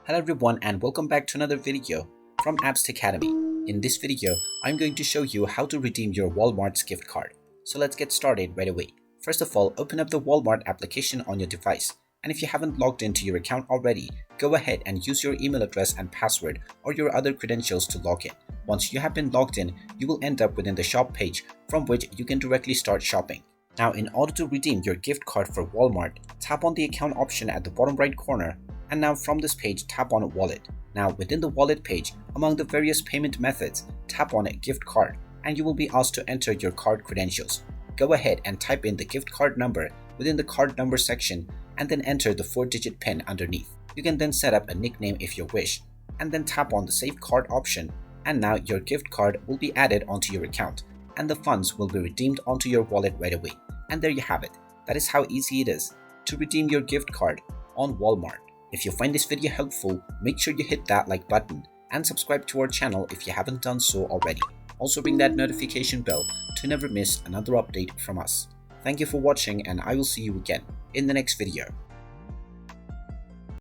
Hello everyone and welcome back to another video from Apps Academy. In this video, I'm going to show you how to redeem your Walmart's gift card. So let's get started right away. First of all, open up the Walmart application on your device. And if you haven't logged into your account already, go ahead and use your email address and password or your other credentials to log in. Once you have been logged in, you will end up within the shop page from which you can directly start shopping. Now, in order to redeem your gift card for Walmart, tap on the account option at the bottom right corner, and now from this page tap on Wallet. Now within the Wallet page, among the various payment methods, tap on Gift Card and you will be asked to enter your card credentials. Go ahead and type in the gift card number within the card number section and then enter the 4-digit PIN underneath. You can then set up a nickname if you wish, and then tap on the Save Card option, and now your gift card will be added onto your account and the funds will be redeemed onto your wallet right away. And there you have it. That is how easy it is to redeem your gift card on Walmart. If you find this video helpful, make sure you hit that like button and subscribe to our channel if you haven't done so already. Also ring that notification bell to never miss another update from us. Thank you for watching and I will see you again in the next video.